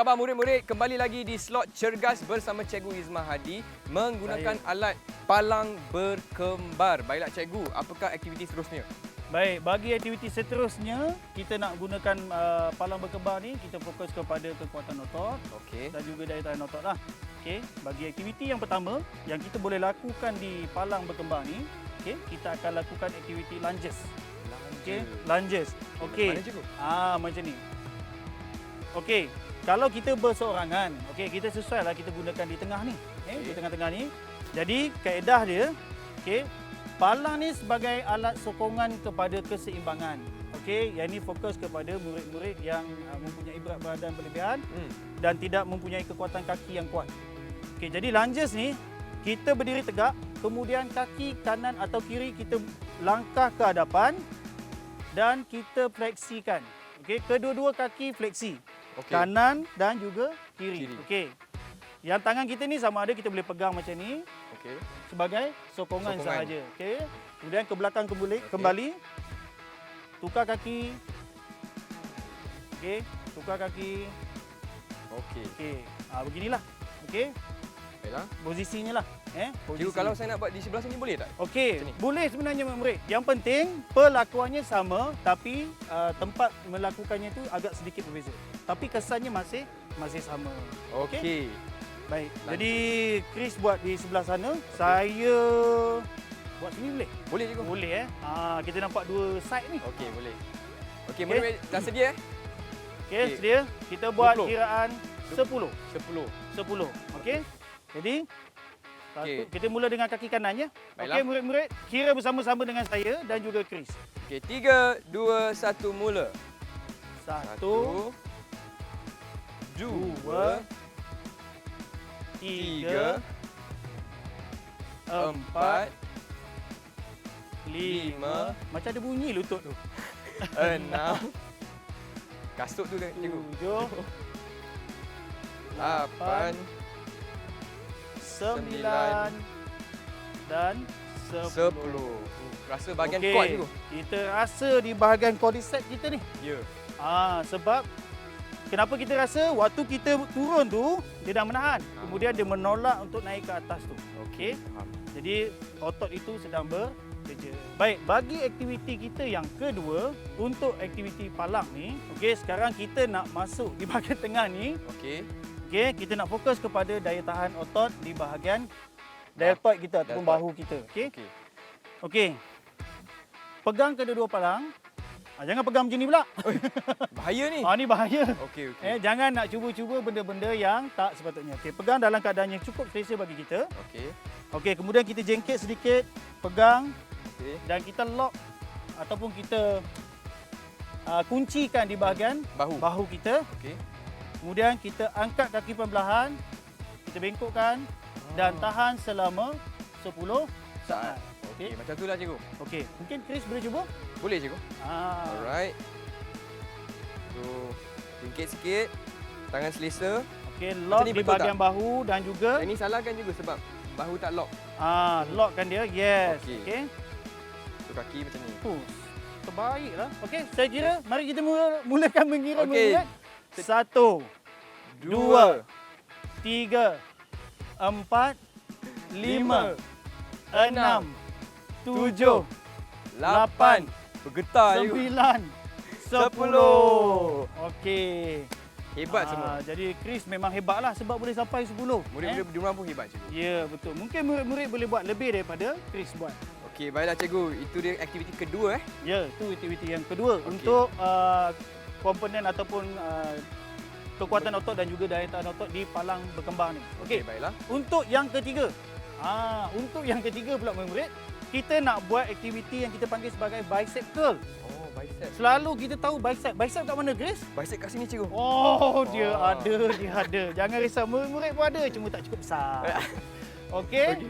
khabar murid-murid? Kembali lagi di slot cergas bersama Cikgu Izmah Hadi menggunakan alat palang berkembar. Baiklah Cikgu, apakah aktiviti seterusnya? Baik, bagi aktiviti seterusnya, kita nak gunakan palang berkembar ni, kita fokus kepada kekuatan otot dan juga daya tahan otot lah. Okey, bagi aktiviti yang pertama yang kita boleh lakukan di palang berkembar ni, okey, kita akan lakukan aktiviti lunges. Okey, lunges. Okey. Mana Cikgu? Macam ni. Okey, kalau kita berseorangan, okey, kita sesuailah kita gunakan di tengah ni. Di tengah-tengah ni. Jadi kaedah dia, okey, palang ni sebagai alat sokongan kepada keseimbangan. Okey, yang ini fokus kepada murid-murid yang mempunyai berat badan berlebihan dan tidak mempunyai kekuatan kaki yang kuat. Okey, jadi lunges ni kita berdiri tegak, kemudian kaki kanan atau kiri kita langkah ke hadapan dan kita fleksikan. Okey, kedua-dua kaki fleksi. Kanan dan juga kiri. Okey. Yang tangan kita ni sama ada kita boleh pegang macam ni. Okey. Sebagai sokongan sahaja. Okey. Kemudian ke belakang kembali. Tukar kaki. Okey, tukar kaki. Okey. Beginilah. Okey. Baiklah. Posisinya lah. Cikgu, kalau saya nak buat di sebelah sini boleh tak? Okey, boleh sebenarnya murid. Yang penting perlakuannya sama tapi tempat melakukannya itu agak sedikit berbeza. Tapi kesannya masih sama. Okey. Baik. Jadi Chris buat di sebelah sana, saya buat sini boleh? Boleh Cikgu. Boleh kita nampak dua side ni. Okey, boleh. Okey, murid dah sedia Okey, sedia. Kita buat 20. kiraan 10. 10. Okey. Jadi kita mula dengan kaki kanannya. Baiklah. Okey murid-murid, kira bersama-sama dengan saya dan juga Chris. Okey, 3, 2, 1 mula. 1, 2, 3, 4, 5. Macam ada bunyi lutut tu. 6. Kasut tu kan Cikgu. 7, 8, 9 dan 10. Rasa bahagian Okey, kuat Cikgu. kita rasa di bahagian quadricep kita ni. Ya. Sebab kenapa kita rasa waktu kita turun tu dia dah menahan. Kemudian dia menolak untuk naik ke atas tu. Okey. Faham. Jadi otot itu sedang bekerja. Baik, bagi aktiviti kita yang kedua untuk aktiviti palang ni, okey, sekarang kita nak masuk di bahagian tengah ni. Okey. Okey, kita nak fokus kepada daya tahan otot di bahagian deltoid kita ataupun bahu kita. Okey. Okey. Pegang kedua-dua palang. Jangan pegang macam ni pula. Bahaya ni. Ni bahaya. Okey. Jangan nak cuba-cuba benda-benda yang tak sepatutnya. Okey, pegang dalam keadaan yang cukup selesa bagi kita. Okey, kemudian kita jengkit sedikit, pegang. Dan kita lock ataupun kita kuncikan di bahagian bahu kita. Okey. Kemudian kita angkat kaki perlahan, kita bengkokkan dan tahan selama 10 saat. Okey, macam itulah Cikgu. Okey, mungkin Chris boleh cuba? Boleh Cikgu. Alright. Tu, jengkit sikit. Tangan selesa. Okey, lock di bahagian bahu dan juga yang ni salah kan Cikgu sebab bahu tak lock. lockkan dia. Yes. Okey. Tu kaki macam ni. Terbaiklah. Okey, saya kira mari kita mulakan mengira Okey. 1, 2, 3, 4, 5, 6, 7, 8, bergetar 9, 10. 10. Okey. Hebat semua. Jadi Chris memang hebatlah sebab boleh sampai 10. Murid-murid di rumah pun hebat Cikgu. Ya, betul. Mungkin murid-murid boleh buat lebih daripada Chris buat. Okey, baiklah Cikgu. Itu dia aktiviti kedua Ya, itu aktiviti yang kedua untuk komponen ataupun kekuatan otot dan juga daya tahan otot di palang berkembar ni. Okey, baiklah. Untuk yang ketiga. Untuk yang ketiga pula murid, kita nak buat aktiviti yang kita panggil sebagai bicep curl. Oh, bicep. Selalu kita tahu bicep. Bicep kat mana, Grace? Bicep kat sini Cikgu. Dia ada. Jangan risau, murid-murid pun ada, cuma tak cukup besar. Okey.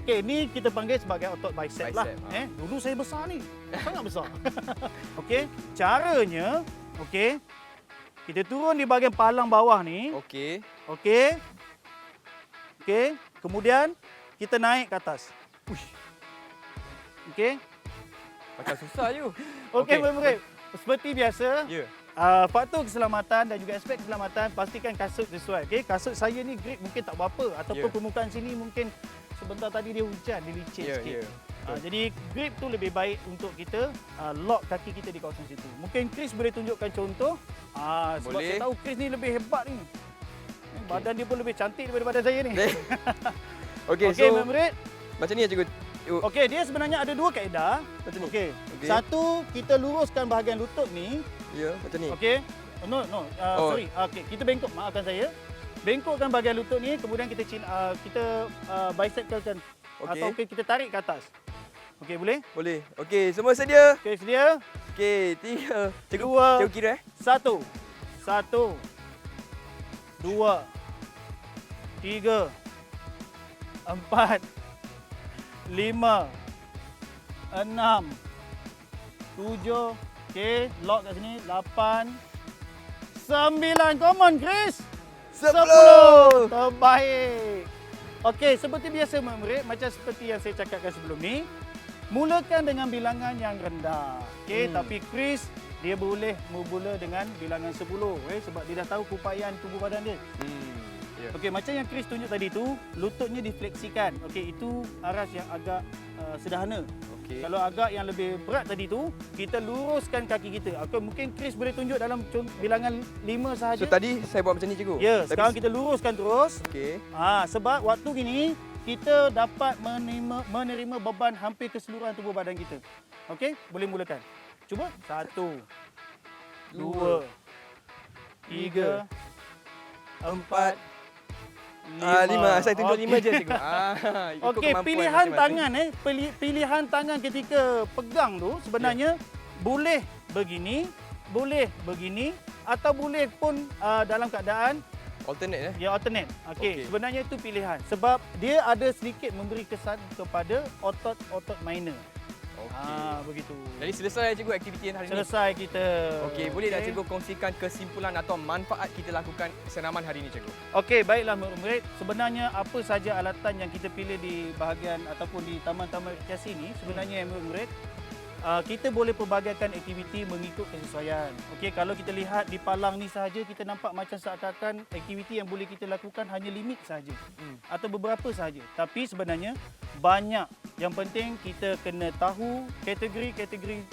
Okey, ni kita panggil sebagai otot bicep lah. Dulu saya besar ni. Sangat besar. Okey, caranya kita turun di bahagian palang bawah ni. Okey. Kemudian kita naik ke atas. Okey. Macam susah je. Okey, murid-murid. Seperti biasa, Ya. faktor keselamatan dan juga aspek keselamatan, pastikan kasut sesuai. Okey, kasut saya ni grip mungkin tak berapa ataupun permukaan sini mungkin sebentar tadi dia hujan, dia licin sikit. Jadi grip tu lebih baik untuk kita lock kaki kita di kawasan situ. Mungkin Chris boleh tunjukkan contoh. Sebab saya tahu Chris ni lebih hebat ni. Badan dia pun lebih cantik daripada badan saya ni. Okey, Okey, so murid. macam ni ya cikgu. Okey, dia sebenarnya ada dua kaedah. Macam ni. Okey. Satu, kita luruskan bahagian lutut ni. Ya, macam ni. Okey. Sorry. Okey, kita bengkok, maafkan saya. Bengkokkan bahagian lutut ni, kemudian kita bicyclekan atau kita tarik ke atas. Okey, boleh? Boleh. Okey, semua sedia? Okey, sedia? Okey, 3. Cikgu, Dua. cikgu kira 1, 2, 3, 4, 5, 6, 7. Okey, lock kat sini. 8, 9. Come on, Chris. 10. Terbaik. Okey, seperti biasa murid, macam seperti yang saya cakapkan sebelum ni, mulakan dengan bilangan yang rendah. Okey, tapi Chris dia boleh bermula dengan bilangan 10 sebab dia dah tahu keupayaan tubuh badan dia. Okey, macam yang Chris tunjuk tadi tu, lututnya difleksikan. Okey, itu aras yang agak sederhana. Okay. Kalau agak yang lebih berat tadi tu, kita luruskan kaki kita. Okey, mungkin Chris boleh tunjuk dalam bilangan 5 sahaja. So tadi saya buat macam ni cikgu. Ya, sekarang kita luruskan terus. Okey. Sebab waktu gini kita dapat menerima beban hampir keseluruhan tubuh badan kita. Okey, boleh mulakan. Cuba. 1, 2, 3, 4, 5. Saya tunjuk 5 je cikgu. Okey, pilihan tangan pilihan tangan ketika pegang tu sebenarnya boleh begini, boleh begini atau boleh pun dalam keadaan alternate alternate. Okey, sebenarnya itu pilihan sebab dia ada sedikit memberi kesan kepada otot-otot minor. Begitu. Jadi selesai cikgu aktiviti yang hari ini. Selesai kita. Okey, boleh tak cikgu kongsikan kesimpulan atau manfaat kita lakukan senaman hari ini cikgu? Okey, baiklah murid-murid. Sebenarnya apa saja alatan yang kita pilih di bahagian ataupun di taman-taman rekreasi ini sebenarnya murid-murid kita boleh pelbagaikan aktiviti mengikut kesesuaian. Okey, kalau kita lihat di palang ni sahaja kita nampak macam seakan-akan aktiviti yang boleh kita lakukan hanya limit sahaja atau beberapa sahaja. Tapi sebenarnya banyak. Yang penting kita kena tahu kategori-kategori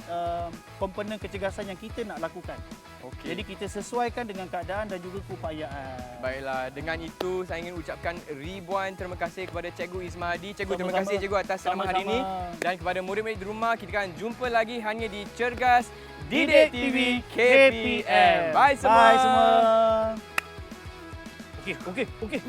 komponen kecergasan yang kita nak lakukan. Okey. Jadi kita sesuaikan dengan keadaan dan juga keupayaan. Baiklah, dengan itu saya ingin ucapkan ribuan terima kasih kepada Cikgu Ismah Hadi. Cikgu, terima Sama-sama. kasih cikgu atas senaman hari ini. Dan kepada murid-murid di rumah, kita akan jumpa lagi hanya di Cergas Didik TV KPM. Bye semua. Bye semua. Okey.